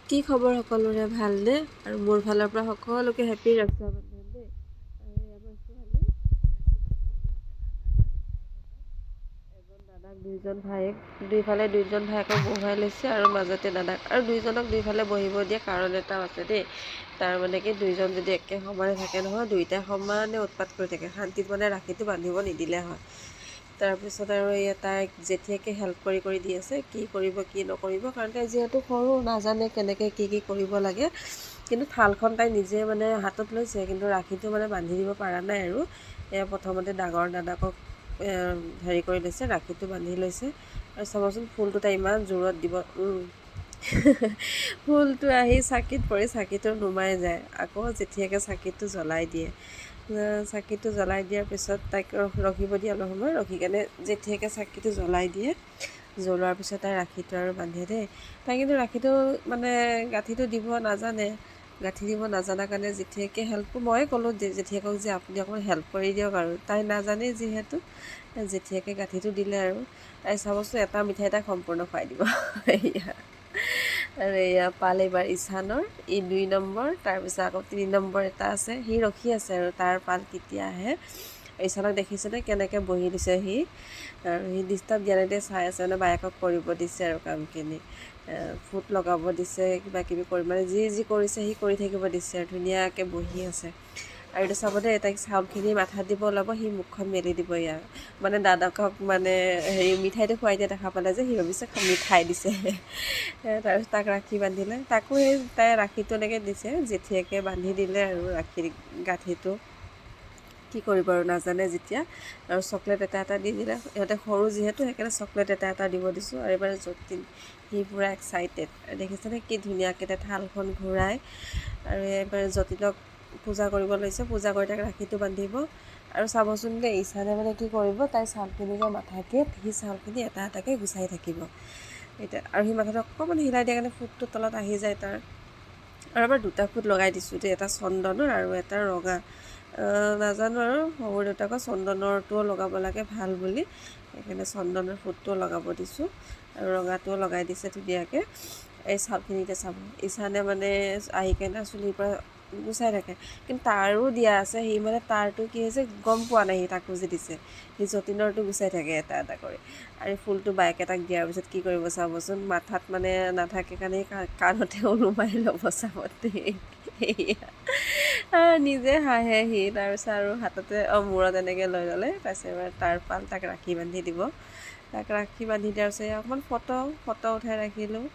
কি খবৰ সকলোৰে ভালনে? আৰু মোৰ ফালৰ পৰা সকলোকে হেপী ৰক্ষাবন্ধন দেই। আৰু আমাৰ ছোৱালী এজন দাদাক দুইজন ভায়েক, দুইফালে দুইজন ভায়েকক বহুৱাই লৈছে আৰু মাজতে দাদাক, আৰু দুইজনক দুইফালে বহিব দিয়া কাৰণ এটাও আছে দেই। তাৰ মানে কি দুইজন যদি একে সমানে থাকে নহয়, দুইটাই সমানে উৎপাত কৰি থাকে, শান্তিত মানে ৰাখিটো বান্ধিব নিদিলে হয়। তাৰপিছত আৰু তাইক জেঠীয়েকে হেল্প কৰি দি আছে, কি কৰিব কি নকৰিব, কাৰণ তাই যিহেতু সৰু, নাজানে কেনেকৈ কি কৰিব লাগে। কিন্তু থালখন তাই নিজে মানে হাতত লৈছে, কিন্তু ৰাখিটো মানে বান্ধি দিব পৰা নাই আৰু। প্ৰথমতে ডাঙৰ দাদাকক হেৰি কৰি লৈছে, ৰাখিটো বান্ধি লৈছে। আৰু চাবচোন ফুলটো তাই ইমান জোৰত দিব, ফুলটো আহি চাকিত পৰি চাকিটো নুমাই যায়। আকৌ জেঠীয়েকে চাকিটো জ্বলাই দিয়ে। চাকিটো জ্বলাই দিয়াৰ পিছত তাইক ৰখিব দিয়ে অলপ সময়, ৰখি কেনে জেঠীয়েকে চাকিটো জ্বলাই দিয়ে। জ্বলোৱাৰ পিছত তাই ৰাখিটো আৰু বান্ধে দেই। তাই কিন্তু ৰাখিটো মানে গাঁঠিটো দিব নাজানে, গাঁঠি দিব নাজানা কাৰণে জেঠীয়েকে ময়ে ক'লোঁ জেঠীয়েকক যে আপুনি অকণমান হেল্প কৰি দিয়ক, আৰু তাই নাজানেই যিহেতু। জেঠীয়েকে গাঁঠিটো দিলে আৰু তাই চাবচোন এটা মিঠাই তাইক সম্পূৰ্ণ খুৱাই দিব। এয়া আৰু এয়া পাল এইবাৰ ঈশানৰ, 2 নম্বৰ, তাৰপিছত আকৌ 3 নম্বৰ এটা আছে, সি ৰখি আছে আৰু তাৰ পাল কেতিয়া আহে। ঈশানক দেখিছেনে কেনেকৈ বহি দিছে সি, আৰু সি ডিষ্টাৰ্ব দিয়া নাই, চাই আছে মানে বায়েকক কৰিব দিছে আৰু কামখিনি। ফুট লগাব দিছে, কিবা কিবি কৰি মানে যি কৰিছে সি কৰি থাকিব দিছে, আৰু ধুনীয়াকৈ বহি আছে। আৰু এইটো চাব দেই, তাইক চাউলখিনি মাথাত দিব ওলাব, সি মুখখন মেলি দিব। ইয়াৰ মানে দাদাকক মানে মিঠাইটো খুৱাই দিয়া দেখা পালে যে সি ভাবিছে মিঠাই দিছে। তাৰপিছত তাক ৰাখি বান্ধিলে, তাকো তাই ৰাখিটো এনেকৈ দিছে, জেঠীয়েকে বান্ধি দিলে আৰু ৰাখি গাঁঠিটো। কি কৰিব আৰু নাজানে যেতিয়া, আৰু চকলেট এটা দি দিলে। ইহঁতে সৰু যিহেতু সেইকাৰণে চকলেট এটা দিব দিছোঁ। আৰু এইবাৰ যতীন, সি পূৰা এক্সাইটেড, দেখিছেনে কি ধুনীয়াকৈ তাই থালখন ঘূৰাই। আৰু এইবাৰ যতীনক পূজা কৰিব লৈছে, পূজা কৰি তাক ৰাখিটো বান্ধিব। আৰু চাবচোন দেই, ঈশানে মানে কি কৰিব, তাই চাউলখিনি যে মাথাকে সি চাউলখিনি এটা এটাকৈ গুচাই থাকিব এতিয়া। আৰু সি মাথাটো অকণমান হিলাই দিয়া কাৰণে ফুটটো তলত আহি যায় তাৰ। আৰু এবাৰ 2টা ফুট লগাই দিছোঁ দেই, এটা চন্দনৰ আৰু এটা ৰঙা। নাজানো আৰু শহুৰ দেউতাকক চন্দনৰটোও লগাব লাগে ভাল বুলি, সেইকাৰণে চন্দনৰ ফুটটোও লগাব দিছোঁ, আৰু ৰঙাটোও লগাই দিছে ধুনীয়াকৈ। এই চাউলখিনিতে চাব, ঈশানে মানে আহি কেনে চুলিৰ পৰা গুচাই থাকে, কিন্তু তাৰো দিয়া আছে। সি মানে তাৰটো কি হৈছে গম পোৱা নাই, সি তাকো যে দিছে, সি যতীনৰটো গুচাই থাকে এটা এটা কৰি। আৰু ফুলটো বায়েকে তাক দিয়াৰ পিছত কি কৰিব চাবচোন, মাথাত মানে নাথাকে কাৰণে কাণতে ওলোমাই ল'ব চাবতে। নিজে হাঁহে সি। তাৰপিছত আৰু হাততে মূৰত এনেকৈ লৈ ল'লে, তাৰপিছত এবাৰ তাৰ পাল তাক ৰাখি বান্ধি দিব। তাক ৰাখি বান্ধি দিয়াৰ পিছত অকণমান ফটো উঠাই ৰাখিলোঁ।